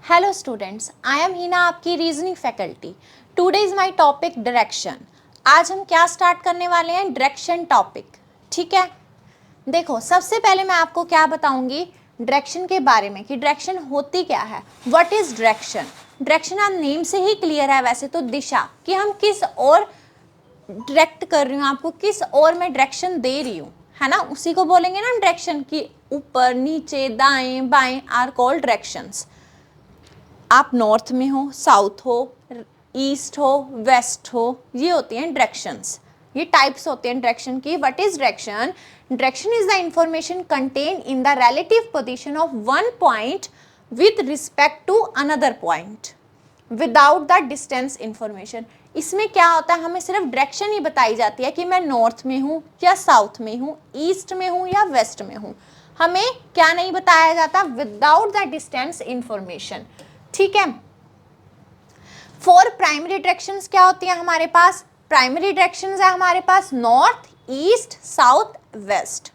Hello students, I am Hina, आपकी reasoning faculty. Today is my topic direction. आज हम क्या स्टार्ट करने वाले हैं? Direction topic. ठीक है, देखो सबसे पहले मैं आपको क्या बताऊंगी डायरेक्शन के बारे में कि डायरेक्शन होती क्या है। What is direction? डायरेक्शन आप नेम से ही क्लियर है वैसे तो, दिशा, कि हम किस ओर डायरेक्ट कर रही हूँ, आपको किस ओर मैं डायरेक्शन दे रही हूँ, है ना, उसी को बोलेंगे ना डायरेक्शन की। ऊपर, नीचे, दाएं, बाएं आर कॉल्ड डायरेक्शंस। आप नॉर्थ में हो, साउथ हो, ईस्ट हो, वेस्ट हो, ये होती हैं डायरेक्शंस। ये टाइप्स होते हैं डायरेक्शन की। What is direction? Direction is the information contain in the relative position of one point with respect to another point without the distance information. इसमें क्या होता है, हमें सिर्फ डायरेक्शन ही बताई जाती है कि मैं नॉर्थ में हूँ या साउथ में हूँ, ईस्ट में हूँ या वेस्ट में हूँ। हमें क्या नहीं बताया जाता? Without the distance information. ठीक है। फॉर प्राइमरी डायरेक्शंस क्या होती हैं हमारे पास? प्राइमरी डायरेक्शंस है हमारे पास north, east, south, west.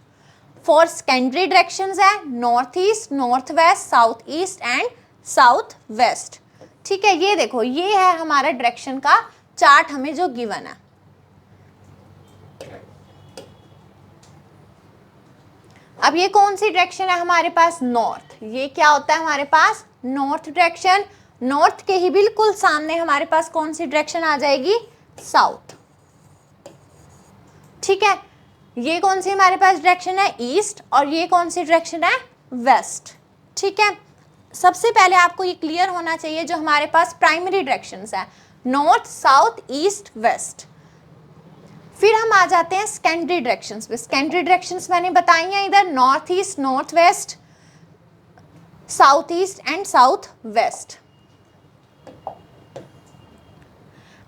For secondary directions है north east, north west, south east and south west. ठीक है, ये देखो, ये है हमारा डायरेक्शन का चार्ट हमें जो गिवन है। अब ये कौन सी डायरेक्शन है हमारे पास? नॉर्थ। ये क्या होता है हमारे पास? North direction. नॉर्थ के ही बिल्कुल सामने हमारे पास कौन सी डायरेक्शन आ जाएगी? साउथ। ठीक है, ये कौन सी हमारे पास डायरेक्शन है? ईस्ट। और ये कौन सी डायरेक्शन है? वेस्ट। ठीक है, सबसे पहले आपको ये क्लियर होना चाहिए जो हमारे पास प्राइमरी डायरेक्शंस है नॉर्थ, साउथ, ईस्ट, वेस्ट। फिर हम आ जाते हैं सेकेंडरी डायरेक्शंस पे। सेकेंडरी डायरेक्शंस मैंने बताई हैं इधर north east, north west, south east and south waste.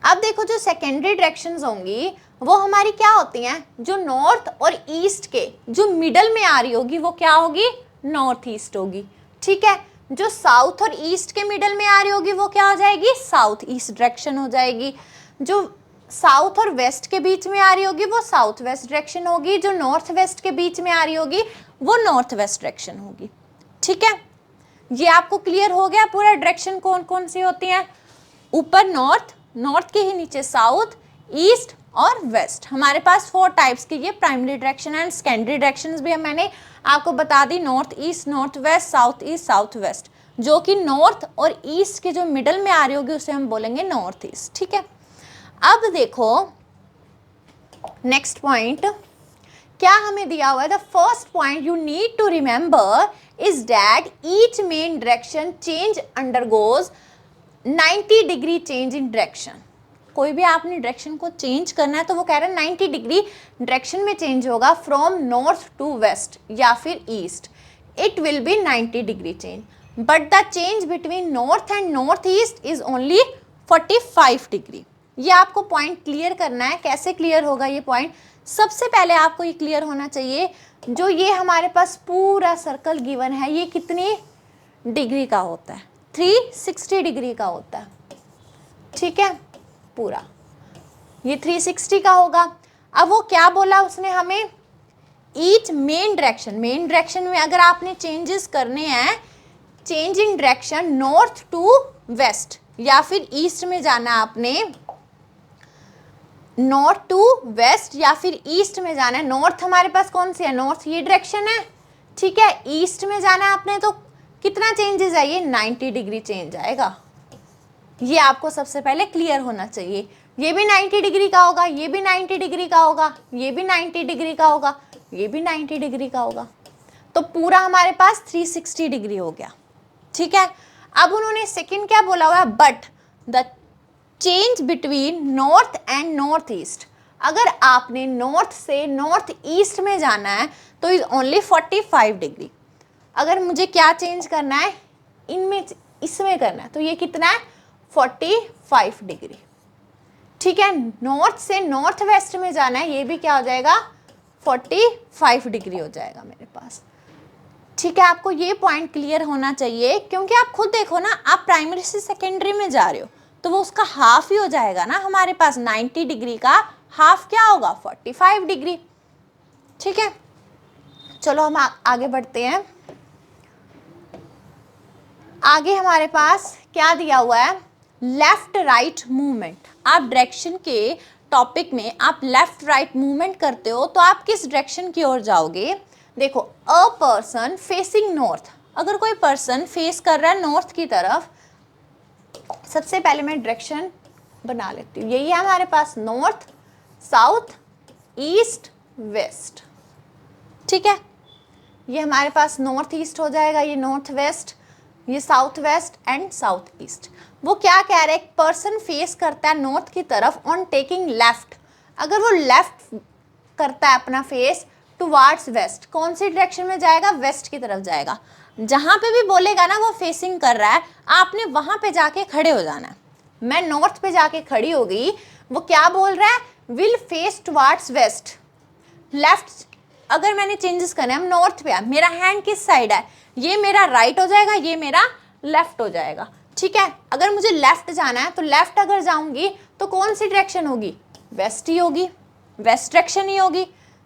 अब देखो, जो सेकेंडरी डायरेक्शंस होंगी वो हमारी क्या होती हैं? जो नॉर्थ और ईस्ट के जो मिडल में आ रही होगी वो क्या होगी? नॉर्थ ईस्ट होगी। ठीक है, जो साउथ और ईस्ट के मिडल में आ रही होगी वो क्या हो जाएगी? साउथ ईस्ट डायरेक्शन हो जाएगी। जो साउथ और वेस्ट के बीच में आ रही होगी वो साउथ वेस्ट डायरेक्शन होगी। जो नॉर्थ वेस्ट के बीच में आ रही होगी वो नॉर्थ वेस्ट डायरेक्शन होगी। ठीक है, ये आपको क्लियर हो गया पूरा डायरेक्शन कौन कौन सी होती हैं? ऊपर नॉर्थ, नॉर्थ के ही नीचे साउथ, ईस्ट और वेस्ट। हमारे पास 4 टाइप्स की ये primary direction and secondary directions भी मैंने आपको बता दी, north east, north west, south east, south west. जो कि नॉर्थ और ईस्ट के जो मिडल में आ रही होगी उसे हम बोलेंगे नॉर्थ ईस्ट। ठीक है, अब देखो नेक्स्ट पॉइंट क्या हमें दिया हुआ है। The first point you need to remember is that each main direction चेंज अंडरगोज 90 डिग्री चेंज इन डायरेक्शन। कोई भी आपने डायरेक्शन को चेंज करना है तो वो कह रहे हैं 90 डिग्री डायरेक्शन में चेंज होगा फ्रॉम नॉर्थ टू वेस्ट या फिर east. It will be 90 degree change, but the change between north and north east is only 45 degree. ये आपको पॉइंट क्लियर करना है। कैसे क्लियर होगा ये पॉइंट? सबसे पहले आपको ये क्लियर होना चाहिए, जो ये हमारे पास पूरा सर्कल गिवन है ये कितनी डिग्री का होता है? 360 डिग्री का होता है। ठीक है, पूरा ये 360 का होगा। अब वो क्या बोला उसने हमें? Each main direction, main direction में अगर आपने चेंजेस करने हैं, change in direction north to west या फिर ईस्ट में जाना आपने, नॉर्थ टू वेस्ट या फिर ईस्ट में जाना है। नॉर्थ हमारे पास कौन सी है? नॉर्थ ये डायरेक्शन है। ठीक है, ईस्ट में जाना है आपने तो कितना चेंजेस है? ये 90 डिग्री चेंज आएगा। ये आपको सबसे पहले क्लियर होना चाहिए। ये भी 90 डिग्री का होगा, ये भी 90 डिग्री का होगा, ये भी 90 डिग्री का होगा, ये भी 90 डिग्री का होगा। तो पूरा हमारे पास 360 डिग्री हो गया। ठीक है, अब उन्होंने सेकंड क्या बोला हुआ है? But the change between north and north east. अगर आपने नॉर्थ से नॉर्थ ईस्ट में जाना है तो इज ओनली 45 डिग्री। अगर मुझे क्या चेंज करना है, इनमें इसमें करना है तो ये कितना है? 45 डिग्री। ठीक है, नॉर्थ से नॉर्थ वेस्ट में जाना है, ये भी क्या हो जाएगा? 45 डिग्री हो जाएगा मेरे पास। ठीक है, आपको ये पॉइंट क्लियर होना चाहिए, क्योंकि आप खुद देखो ना, आप प्राइमरी से सेकेंडरी में जा रहे हो तो वो उसका हाफ ही हो जाएगा ना हमारे पास। 90 डिग्री का हाफ क्या होगा? 45 डिग्री। ठीक है, चलो हम आगे बढ़ते हैं। आगे हमारे पास क्या दिया हुआ है, लेफ्ट राइट मूवमेंट। आप डायरेक्शन के टॉपिक में आप लेफ्ट राइट मूवमेंट करते हो तो आप किस डायरेक्शन की ओर जाओगे। देखो, अ पर्सन फेसिंग नॉर्थ, अगर कोई पर्सन फेस कर रहा है नॉर्थ की तरफ, सबसे पहले मैं डायरेक्शन बना लेती हूँ। यही है हमारे पास, नॉर्थ, साउथ, ईस्ट, वेस्ट। ठीक है, ये हमारे पास नॉर्थ ईस्ट हो जाएगा, ये नॉर्थ वेस्ट, ये south waste and south east. वो क्या कह रहे हैं, एक पर्सन फेस करता है नॉर्थ की तरफ ऑन टेकिंग लेफ्ट, अगर वो लेफ्ट करता है अपना फेस टुवार्ड्स वेस्ट, कौन सी डायरेक्शन में जाएगा, वेस्ट की तरफ जाएगा। जहां पे भी बोलेगा ना वो फेसिंग कर रहा है, आपने वहां पे जाके खड़े हो जाना है। मैं नॉर्थ पे जाके खड़ी हो गई, वो क्या बोल रहा है, will face towards west, left. अगर मैंने चेंजेस करे, हम नॉर्थ पे है, मेरा हैंड किस साइड है, ये मेरा राइट हो जाएगा, ये मेरा लेफ्ट हो जाएगा। ठीक है, अगर मुझे लेफ्ट जाना है तो लेफ्ट अगर जाऊंगी तो कौन सी डायरेक्शन होगी, वेस्ट ही होगी, वेस्ट डायरेक्शन ही होगी।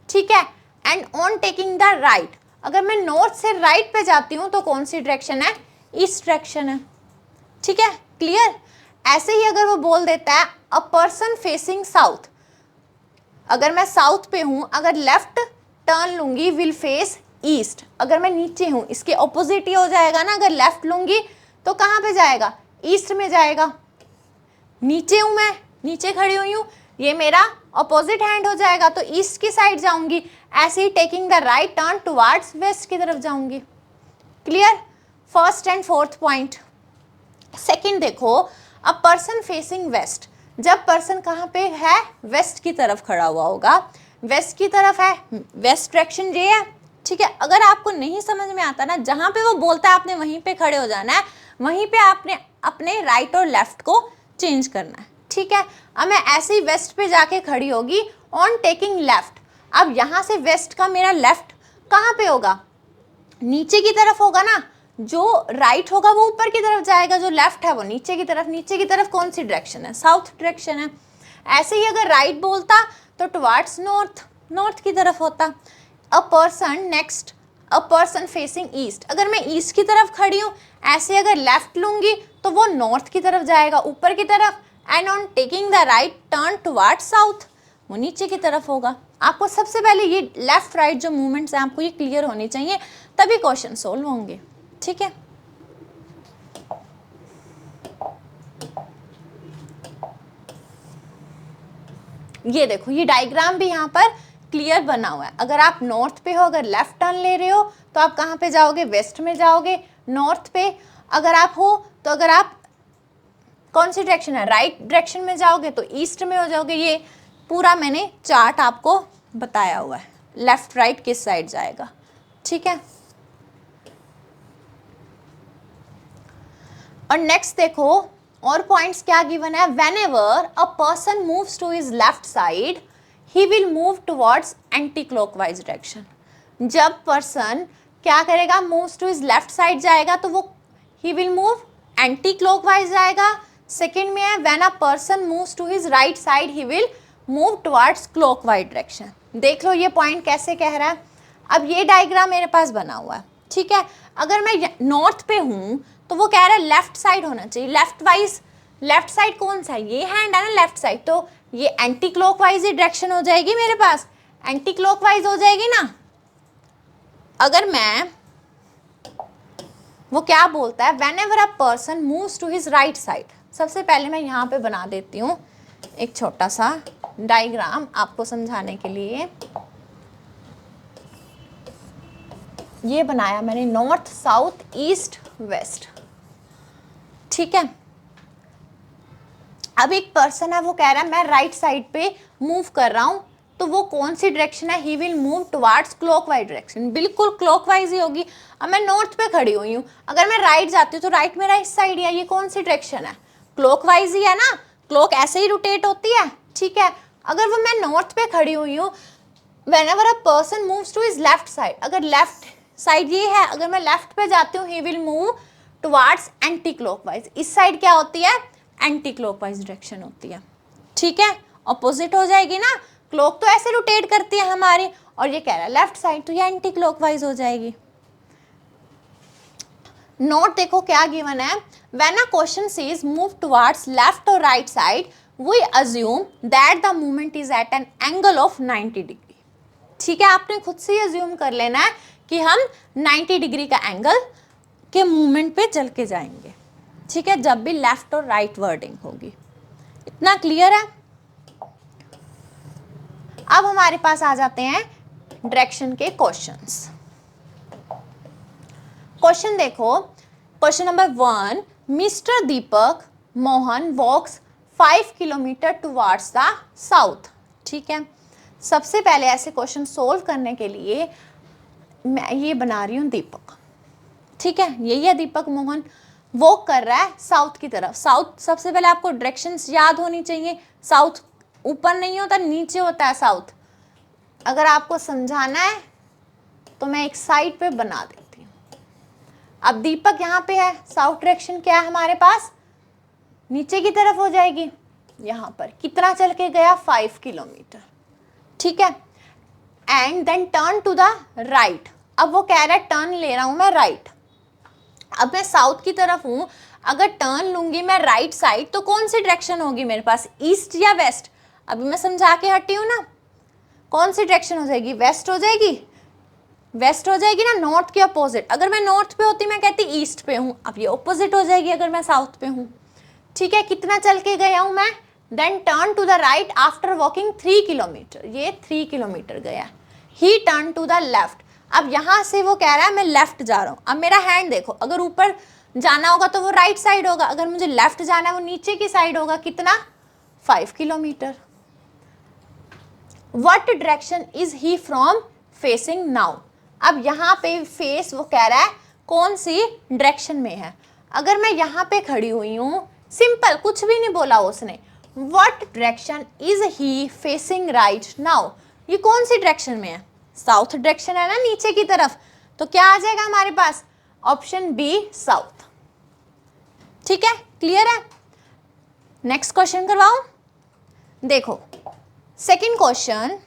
ठीक है, and on taking the right, अगर मैं नॉर्थ से राइट पे जाती हूँ तो कौन सी डायरेक्शन है, ईस्ट डायरेक्शन है। ठीक है, क्लियर। ऐसे ही अगर वो बोल देता है अ पर्सन फेसिंग साउथ, अगर मैं साउथ पे हूँ, अगर लेफ्ट टर्न लूंगी विल फेस ईस्ट, अगर मैं नीचे हूँ इसके ऑपोजिट ही हो जाएगा ना, अगर लेफ्ट लूंगी तो कहाँ पे जाएगा, ईस्ट में जाएगा। नीचे हूँ मैं, नीचे खड़ी हुई हूँ, ये मेरा ऑपोजिट हैंड हो जाएगा तो ईस्ट की साइड जाऊंगी। ऐसे ही taking the right turn towards west की तरफ जाऊंगी। Clear, first and fourth point. Second देखो, अ पर्सन फेसिंग वेस्ट, जब पर्सन कहाँ पे है, वेस्ट की तरफ खड़ा हुआ होगा, वेस्ट की तरफ है, वेस्ट डायरेक्शन ये है। ठीक है, अगर आपको नहीं समझ में आता ना, जहाँ पे वो बोलता है आपने वहीं पे खड़े हो जाना है, वहीं पे आपने अपने राइट और लेफ्ट को चेंज करना है। ठीक है, अब मैं ऐसे ही वेस्ट पे जाके खड़ी होगी ऑन टेकिंग लेफ्ट। अब यहाँ से वेस्ट का मेरा लेफ्ट कहाँ पे होगा, नीचे की तरफ होगा ना, जो राइट होगा वो ऊपर की तरफ जाएगा, जो लेफ्ट है वो नीचे की तरफ। नीचे की तरफ कौन सी डायरेक्शन है, साउथ डायरेक्शन है। ऐसे ही अगर राइट बोलता तो टुवार्ड्स नॉर्थ, नॉर्थ की तरफ होता। A person next, a person facing east, अगर मैं ईस्ट की तरफ खड़ी हूँ, ऐसे अगर लेफ्ट लूंगी तो वो नॉर्थ की तरफ जाएगा, ऊपर की तरफ। And on taking the right turn towards south, वो नीचे की तरफ होगा। आपको सबसे पहले ये लेफ्ट राइट जो मूवमेंट्स हैं आपको ये क्लियर होनी चाहिए, तभी क्वेश्चन सोल्व होंगे। ठीक है, ये देखो, ये डायग्राम भी यहाँ पर क्लियर बना हुआ है। अगर आप नॉर्थ पे हो, अगर लेफ्ट टर्न ले रहे हो तो आप कहाँ पे जाओगे, वेस्ट में जाओगे। नॉर्थ पे अगर आप हो तो अगर आप कौन सी डायरेक्शन है, राइट डायरेक्शन में जाओगे तो ईस्ट में हो जाओगे। ये पूरा मैंने चार्ट आपको बताया हुआ है, लेफ्ट राइट किस साइड जाएगा। ठीक है, और नेक्स्ट देखो और पॉइंट्स क्या गिवन है, whenever a person moves to his left side he will move towards anticlockwise direction. जब पर्सन क्या करेगा, moves to his left side जाएगा तो वो he will move anticlockwise जाएगा। सेकेंड में है when a person moves to his right side he will move towards clockwise direction. देख लो ये पॉइंट कैसे कह रहा है। अब ये डायग्राम मेरे पास बना हुआ है। ठीक है, अगर मैं नॉर्थ पे हूँ तो वो कह रहा है लेफ्ट साइड होना चाहिए, लेफ्ट वाइज। लेफ्ट साइड कौन सा है, ये हैंड है ना लेफ्ट साइड, तो ये एंटी क्लॉकवाइज ही डायरेक्शन हो जाएगी, मेरे पास एंटी क्लॉकवाइज हो जाएगी ना। अगर मैं, वो क्या बोलता है, whenever a person moves to his right side. सबसे पहले मैं यहाँ पे बना देती हूँ एक छोटा सा डायग्राम आपको समझाने के लिए। ये बनाया मैंने नॉर्थ साउथ ईस्ट वेस्ट। ठीक है, अब एक पर्सन है वो कह रहा है मैं राइट साइड पे मूव कर रहा हूँ, तो वो कौन सी डायरेक्शन है, ही will move towards clockwise direction. बिल्कुल क्लॉकवाइज ही होगी। अब मैं नॉर्थ पे खड़ी हुई हूँ, अगर मैं राइट जाती हूँ तो राइट मेरा इस साइड है, ये कौन सी डायरेक्शन है, क्लॉकवाइज ही है ना, क्लॉक ऐसे ही रोटेट होती है। ठीक है, अगर वो मैं नॉर्थ पे खड़ी हुई हूँ, whenever a person moves to his left side, अगर लेफ्ट साइड ये है, अगर मैं लेफ्ट पे जाती हूँ he will move towards anticlockwise. इस साइड क्या होती है, एंटी क्लॉकवाइज डायरेक्शन होती है। ठीक है, ऑपोजिट हो जाएगी ना, क्लॉक तो ऐसे रोटेट करती है हमारी, और ये कह रहा है लेफ्ट साइड, तो ये एंटी क्लॉकवाइज हो जाएगी। नोट देखो क्या गिवन है, when a question says move towards left और right side we assume that the movement is at an angle of 90 degree. ठीक है, आपने खुद से ही अज्यूम कर लेना है कि हम 90 डिग्री का एंगल के मूवमेंट पे चल के जाएंगे। ठीक है, जब भी लेफ्ट और राइट वर्डिंग होगी। इतना क्लियर है? अब हमारे पास आ जाते हैं डायरेक्शन के क्वेश्चंस। क्वेश्चन देखो, question number 1, mister Deepak Mohan walks 5 kilometre towards the south. ठीक है, सबसे पहले ऐसे क्वेश्चन सोल्व करने के लिए मैं ये बना रही हूँ दीपक। ठीक है, यही है दीपक मोहन वॉक कर रहा है साउथ की तरफ। साउथ, सबसे पहले आपको डायरेक्शंस याद होनी चाहिए। साउथ ऊपर नहीं होता, नीचे होता है साउथ। अगर आपको समझाना है तो मैं एक साइड पे बना देती हूँ। अब दीपक यहाँ पे है, साउथ डायरेक्शन क्या है हमारे पास, नीचे की तरफ हो जाएगी। यहाँ पर कितना चल के गया, 5 किलोमीटर। ठीक है, and then turn to the right. अब वो कह रहा है टर्न ले रहा हूं मैं राइट। अब मैं साउथ की तरफ हूं, अगर टर्न लूंगी मैं राइट साइड तो कौन सी डायरेक्शन होगी मेरे पास, ईस्ट या वेस्ट? अभी मैं समझा के हटी हूं ना, कौन सी डायरेक्शन हो जाएगी, वेस्ट हो जाएगी। वेस्ट हो जाएगी ना, नॉर्थ के अपोजिट। अगर मैं नॉर्थ पे होती मैं कहती ईस्ट पे हूँ, अब ये अपोजिट हो जाएगी अगर मैं साउथ पे हूँ। ठीक है, कितना चल के गया हूँ मैं, then turn to the right after walking 3 kilometre. ये 3 किलोमीटर गया। He turn to the left. अब यहाँ से वो कह रहा है मैं लेफ्ट जा रहा हूँ। अब मेरा हैंड देखो, अगर ऊपर जाना होगा तो वो राइट साइड होगा, अगर मुझे लेफ्ट जाना है वो नीचे की साइड होगा। कितना, 5 kilometre. What direction is he from facing now. अब यहाँ पे फेस वो कह रहा है कौन सी डायरेक्शन में है। अगर मैं यहाँ पे खड़ी हुई हूँ, सिंपल, कुछ भी नहीं बोला उसने, what direction is he facing right now. ये कौन सी डायरेक्शन में है, साउथ डायरेक्शन है ना, नीचे की तरफ। तो क्या आ जाएगा हमारे पास, ऑप्शन बी साउथ। ठीक है, क्लियर है? नेक्स्ट क्वेश्चन करवाऊं। देखो second question,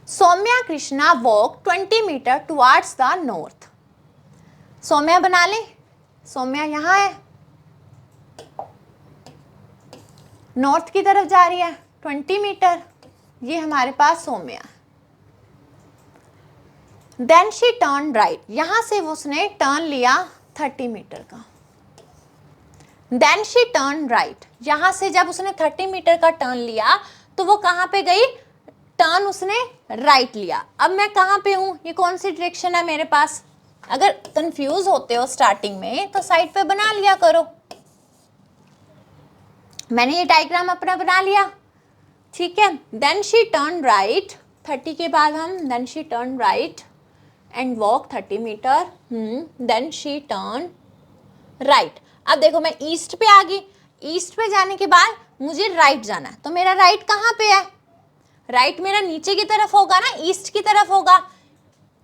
Saumya Krishna walk 20 metre towards the north. Saumya बना ले, सौम्या यहाँ है, नॉर्थ की तरफ जा रही है 20 मीटर। ये हमारे पास Saumya. Then she turn right, यहां से उसने टर्न लिया 30 मीटर का। देन शी टर्न राइट, यहां से जब उसने 30 मीटर का टर्न लिया तो वो कहां पे गई, टर्न उसने राइट लिया। अब मैं कहां पे हूं, ये कौन सी डायरेक्शन है मेरे पास। अगर कंफ्यूज होते हो स्टार्टिंग में तो साइड पे बना लिया करो। मैंने ये डायग्राम अपना बना लिया। ठीक है, देन शी टर्न राइट, 30 के बाद हम then she turn right and walk 30 metre. Then she turn right. अब देखो मैं ईस्ट पे आ गई, ईस्ट पे जाने के बाद मुझे राइट जाना है, तो मेरा राइट कहाँ पे है, राइट मेरा नीचे की तरफ होगा ना, ईस्ट की तरफ होगा।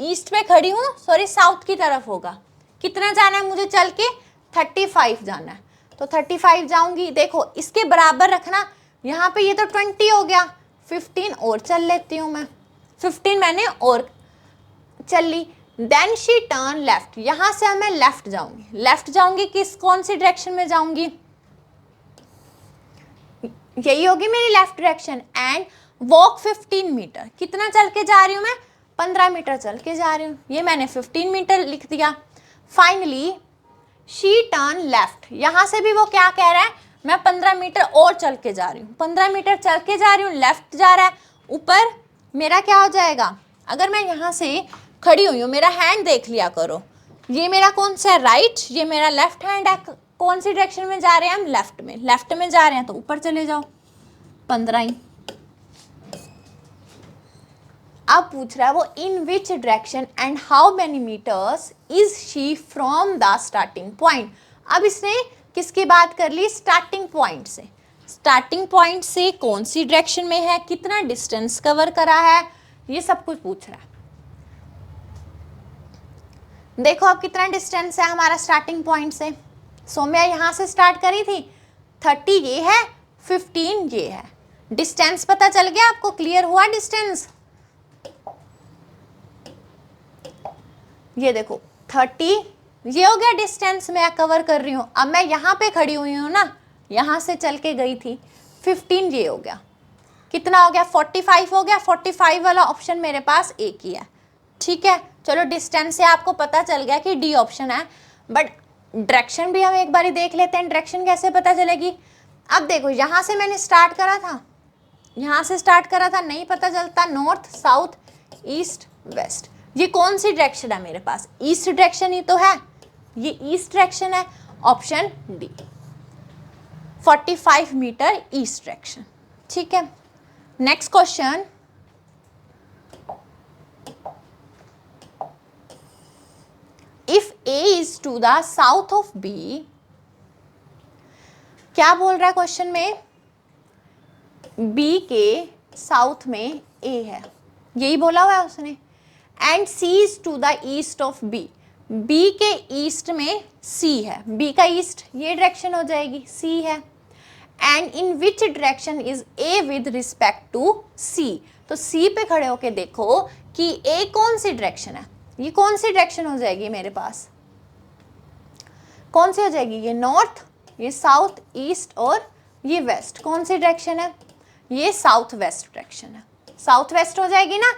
ईस्ट पे खड़ी हूँ, सॉरी साउथ की तरफ होगा। कितना जाना है मुझे चल के, 35 जाना है, तो 35 जाऊंगी। देखो इसके बराबर रखना, यहाँ पे ये तो 20 हो गया, 15 और चल लेती हूँ मैं, 15 मैंने और चल ली। देन शी टर्न लेफ्ट, यहाँ से मैं लेफ्ट जाऊंगी। लेफ्ट जाऊंगी किस, कौन सी डायरेक्शन में जाऊंगी, यही होगी मेरी left direction. And walk 15 metre, कितना चल के जा रही हूँ मैं, 15 मीटर चल के जा रही हूँ। ये मैंने 15 मीटर लिख दिया। फाइनली शी टर्न लेफ्ट, यहाँ से भी वो क्या कह रहा है, मैं 15 मीटर और चल के जा रही हूँ। 15 मीटर चल के जा रही हूँ, लेफ्ट जा रहा है। ऊपर मेरा क्या हो जाएगा, अगर मैं यहाँ से खड़ी हुई हूँ, मेरा हैंड देख लिया करो, ये मेरा कौन सा है, राइट, ये मेरा लेफ्ट हैंड है। कौन सी डायरेक्शन में जा रहे हैं हम, लेफ्ट में। लेफ्ट में जा रहे हैं तो ऊपर चले जाओ, 15 ही। अब पूछ रहा है वो in which direction and how many metres is she from the starting point. अब इसने किसकी बात कर ली, स्टार्टिंग पॉइंट से। स्टार्टिंग पॉइंट से कौन सी डायरेक्शन में है, कितना डिस्टेंस कवर करा है, ये सब कुछ पूछ रहा है। देखो अब कितना डिस्टेंस है हमारा स्टार्टिंग पॉइंट से। सौम्या यहाँ से स्टार्ट करी थी, 30 ये है, 15 ये है। डिस्टेंस पता चल गया आपको, क्लियर हुआ डिस्टेंस। ये देखो 30, ये हो गया डिस्टेंस मैं कवर कर रही हूँ। अब मैं यहाँ पे खड़ी हुई हूँ ना, यहाँ से चल के गई थी, 15 ये हो गया, कितना हो गया 45 हो गया। 45 वाला ऑप्शन मेरे पास एक ही है, ठीक है। चलो डिस्टेंस से आपको पता चल गया कि डी ऑप्शन है, बट डायरेक्शन भी हम एक बार देख लेते हैं, डायरेक्शन कैसे पता चलेगी। अब देखो यहाँ से मैंने स्टार्ट करा था, यहाँ से स्टार्ट करा था, नहीं पता चलता, नॉर्थ साउथ ईस्ट वेस्ट, ये कौन सी डायरेक्शन है मेरे पास, ईस्ट डायरेक्शन ही तो है, ये ईस्ट डायरेक्शन है, option D 45 metre east direction, ठीक है। Next question, if A is to the south of B, क्या बोल रहा है क्वेश्चन में, बी के साउथ में ए है, यही बोला हुआ है उसने, and C is to the east of B, B के ईस्ट में सी है, बी का ईस्ट ये डायरेक्शन हो जाएगी, सी है, and in which direction is A with respect to C, तो सी पे खड़े होके देखो कि ए कौन सी डायरेक्शन है, ये कौन सी डायरेक्शन हो जाएगी मेरे पास, कौन सी हो जाएगी, ये नॉर्थ, ये साउथ ईस्ट और ये वेस्ट, कौन सी डायरेक्शन है, ये साउथ वेस्ट डायरेक्शन है, साउथ वेस्ट हो जाएगी ना।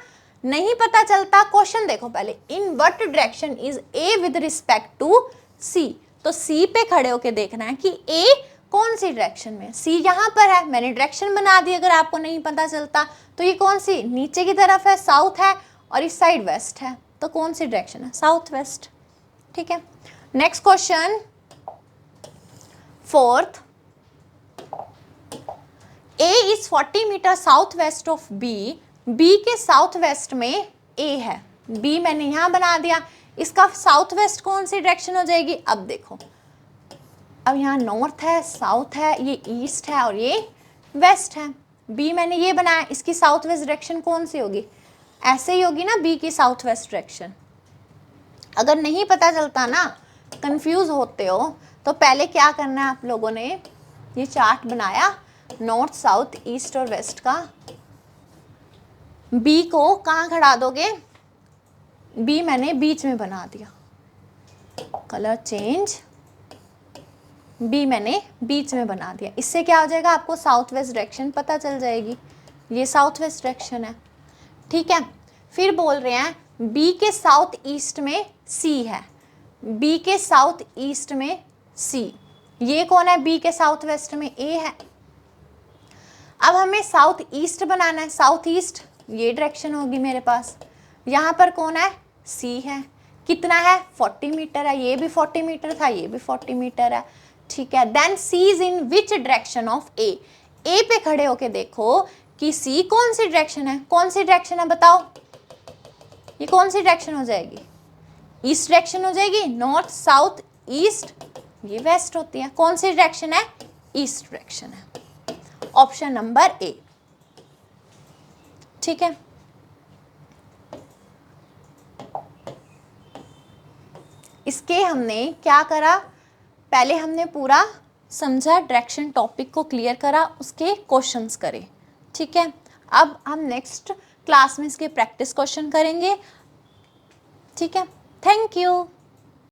नहीं पता चलता, क्वेश्चन देखो पहले, in what direction is A with respect to C, तो सी पे खड़े होके देखना है कि ए कौन सी डायरेक्शन में, सी यहाँ पर है, मैंने डायरेक्शन बना दी, अगर आपको नहीं पता चलता तो ये कौन सी, नीचे की तरफ है, साउथ है, और इस साइड वेस्ट है, तो कौन सी डायरेक्शन है, साउथ वेस्ट, ठीक है। Next question, fourth, A is 40 metre south west of B, B के साउथ वेस्ट में ए है, बी मैंने यहां बना दिया, इसका साउथ वेस्ट कौन सी डायरेक्शन हो जाएगी, अब देखो, अब यहाँ नॉर्थ है, साउथ है, ये ईस्ट है और ये वेस्ट है, बी मैंने ये बनाया, इसकी साउथ वेस्ट डायरेक्शन कौन सी होगी, ऐसे ही होगी ना, बी की साउथ वेस्ट डायरेक्शन। अगर नहीं पता चलता ना, कंफ्यूज होते हो, तो पहले क्या करना है आप लोगों ने, ये चार्ट बनाया नॉर्थ साउथ ईस्ट और वेस्ट का, बी को कहाँ खड़ा दोगे, बी मैंने बीच में बना दिया, कलर चेंज, बी मैंने बीच में बना दिया, इससे क्या हो जाएगा, आपको साउथ वेस्ट डायरेक्शन पता चल जाएगी, ये साउथ वेस्ट डायरेक्शन है, ठीक है। फिर बोल रहे हैं बी के साउथ ईस्ट में सी है, बी के साउथ ईस्ट में सी, ये कौन है, बी के साउथ वेस्ट में ए है। अब हमें साउथ ईस्ट बनाना है, साउथ ईस्ट ये डायरेक्शन होगी मेरे पास, यहाँ पर कौन है, सी है, कितना है 40 मीटर है, ये भी 40 मीटर था, ये भी 40 मीटर है, ठीक है। Then C is in which direction of A, A पे खड़े होके देखो कि सी कौन सी डायरेक्शन है, कौन सी डायरेक्शन है बताओ, ये कौन सी डायरेक्शन हो जाएगी, ईस्ट डायरेक्शन हो जाएगी, नॉर्थ साउथ ईस्ट, ये वेस्ट होती है, कौन सी डायरेक्शन है, ईस्ट डायरेक्शन है, ऑप्शन नंबर ए, ठीक है। इसके हमने क्या करा, पहले हमने पूरा समझा, डायरेक्शन टॉपिक को क्लियर करा, उसके क्वेश्चंस करे, ठीक है। अब हम नेक्स्ट क्लास में इसके प्रैक्टिस क्वेश्चन करेंगे, ठीक है। Thank you.